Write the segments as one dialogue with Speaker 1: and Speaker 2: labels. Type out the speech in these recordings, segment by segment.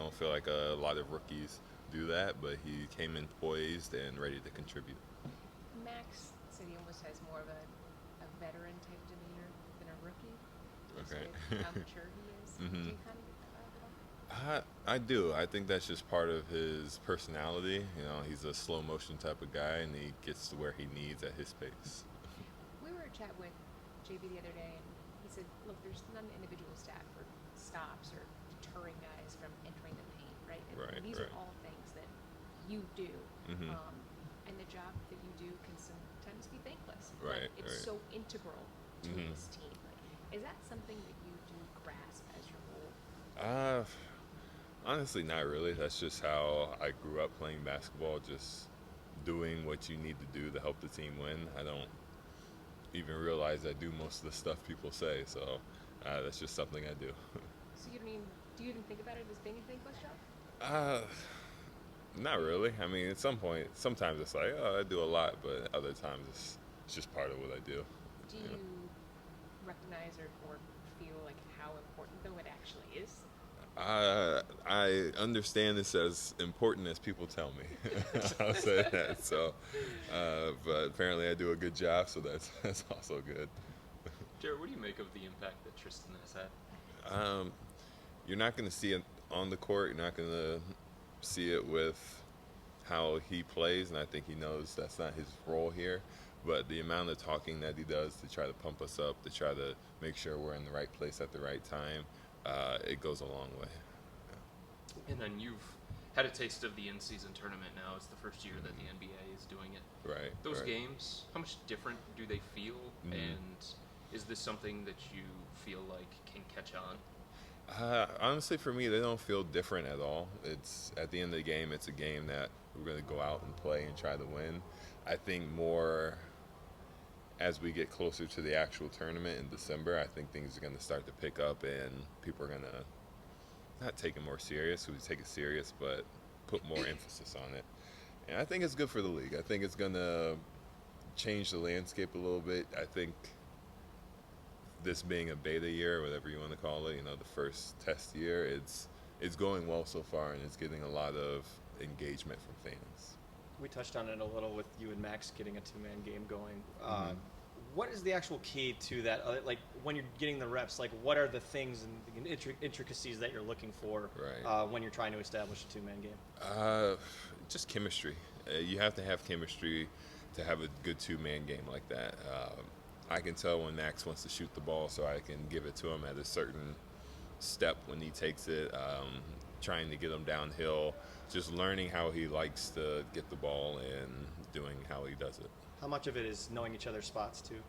Speaker 1: don't feel like a lot of rookies do that, but he came in poised and ready to contribute.
Speaker 2: Max said he almost has more of a veteran type demeanor than a rookie, just
Speaker 1: Okay.
Speaker 2: with how mature he is. Do
Speaker 1: hmm
Speaker 2: you kind of get that vibe at all?
Speaker 1: I do. I think that's just part of his personality. He's a slow motion type of guy, and he gets to where he needs at his pace.
Speaker 2: We were chat with JB the other day, and he said, "Look, there's not an individual stat for stops or deterring guys from entering the paint, right? And
Speaker 1: Right,
Speaker 2: these are
Speaker 1: right.
Speaker 2: all things that you do,
Speaker 1: hmm
Speaker 2: um, and the job that you do can sometimes be thankless, but
Speaker 1: Right,
Speaker 2: it's
Speaker 1: right.
Speaker 2: so integral to
Speaker 1: hmm
Speaker 2: this team. Like, is that something that you do grasp as your role?
Speaker 1: Uh, Honestly, not really. That's just how I grew up playing basketball, just doing what you need to do to help the team win. I don't even realize I do most of the stuff people say, so that's just something I do.
Speaker 2: So you don't even do you even think about it as being a thankless job?
Speaker 1: uh, Not really. I mean, at some point, sometimes it's like, oh, I do a lot, but other times it's just part of what I do.
Speaker 2: Do
Speaker 1: You know?
Speaker 2: you recognize or feel like how important though it actually is?
Speaker 1: I understand this as important as people tell me. I'll say that. So, but apparently I do a good job, so that's also good.
Speaker 3: Jared, what do you make of the impact that Tristan has had?
Speaker 1: Um, you're not going to see it on the court. You're not going to see it with how he plays, and I think he knows that's not his role here. But the amount of talking that he does to try to pump us up, to try to make sure we're in the right place at the right time, it goes a long way.
Speaker 3: And then you've had a taste of the in-season tournament now. It's the first year that the NBA is doing it.
Speaker 1: Right,
Speaker 3: Those
Speaker 1: right.
Speaker 3: games, how much different do they feel?
Speaker 1: Mhm.
Speaker 3: And is this something that you feel like can catch on?
Speaker 1: Honestly, for me, they don't feel different at all. It's at the end of the game, it's a game that we're going to go out and play and try to win. I think more as we get closer to the actual tournament in December, I think things are going to start to pick up and people are going to not take it more serious. We take it serious, but put more emphasis on it. And I think it's good for the league. I think it's going to change the landscape a little bit. I think this being a beta year, whatever you want to call it, the first test year, it's going well so far, and it's getting a lot of engagement from fans.
Speaker 4: We touched on it a little with you and Max getting a two-man game going.
Speaker 1: hmm
Speaker 4: What is the actual key to that? Like when you're getting the reps, like what are the things and the intricacies that you're looking for
Speaker 1: Right.
Speaker 4: when you're trying to establish a two-man game?
Speaker 1: Uh, just chemistry. You have to have chemistry to have a good two-man game like that. I can tell when Max wants to shoot the ball, so I can give it to him at a certain step when he takes it. Trying to get him downhill, just learning how he likes to get the ball and doing how he does it.
Speaker 4: How much of it is knowing each other's spots too?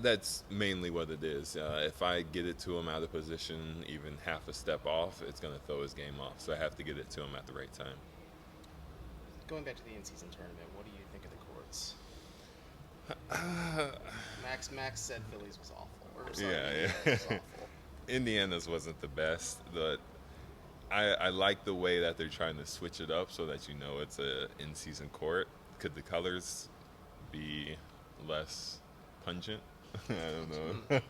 Speaker 1: That's mainly what it is. If I get it to him out of position, even half a step off, it's going to throw his game off. So I have to get it to him at the right time.
Speaker 5: Going back to the in-season tournament, what do you think of the courts? Max said Phillies was awful, or sorry,
Speaker 1: Yeah,
Speaker 5: Indiana
Speaker 1: yeah.
Speaker 5: was awful.
Speaker 1: Indiana's wasn't the best, but I like the way that they're trying to switch it up so that it's a in-season court. Could the colors be less pungent? I don't know.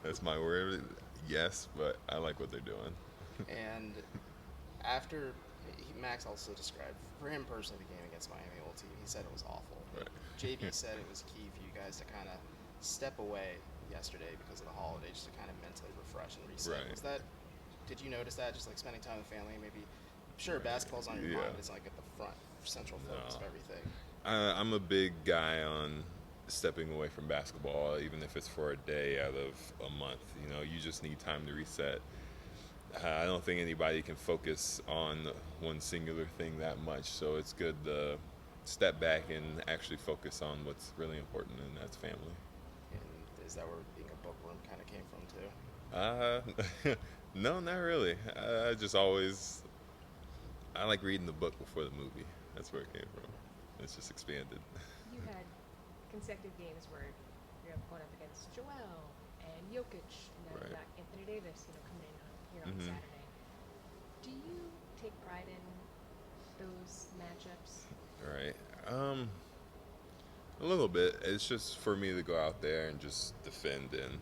Speaker 1: That's my word. Yes, but I like what they're doing.
Speaker 5: And after Max also described for him personally the game against Miami old team, he said it was awful.
Speaker 1: Right.
Speaker 5: JB said it was key for you guys to kind of step away yesterday because of the holiday, just to kind of mentally refresh and reset.
Speaker 1: Right.
Speaker 5: Was that? Did you notice that? Just like spending time with family, maybe. Sure, basketball's on your
Speaker 1: Yeah.
Speaker 5: mind, but it's not like at the front, central focus of
Speaker 1: No.
Speaker 5: everything.
Speaker 1: I'm a big guy on stepping away from basketball, even if it's for a day out of a month. You just need time to reset. I don't think anybody can focus on one singular thing that much, so it's good to step back and actually focus on what's really important, and that's family.
Speaker 5: And is that where being a bookworm kind of came from too?
Speaker 1: No, not really. I like reading the book before the movie. That's where it came from. It's just expanded.
Speaker 2: You had consecutive games where you're going up against Joel and Jokic, and now you've
Speaker 1: Right.
Speaker 2: got Anthony Davis, coming in here on
Speaker 1: hmm
Speaker 2: Saturday. Do you take pride in those matchups?
Speaker 1: Right. A little bit. It's just for me to go out there and just defend and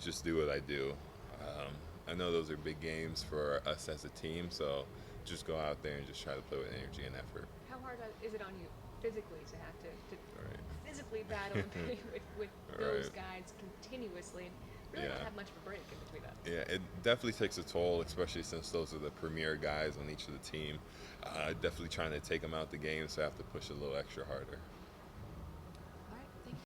Speaker 1: just do what I do. Um, I know those are big games for us as a team, so just go out there and just try to play with energy and effort.
Speaker 2: How hard is it on you physically to have to
Speaker 1: Right.
Speaker 2: physically battle and play with those
Speaker 1: Right.
Speaker 2: guys continuously and really
Speaker 1: Yeah.
Speaker 2: not have much of a break in between that?
Speaker 1: Yeah, it definitely takes a toll, especially since those are the premier guys on each of the team. Definitely trying to take them out the game, so I have to push a little extra harder.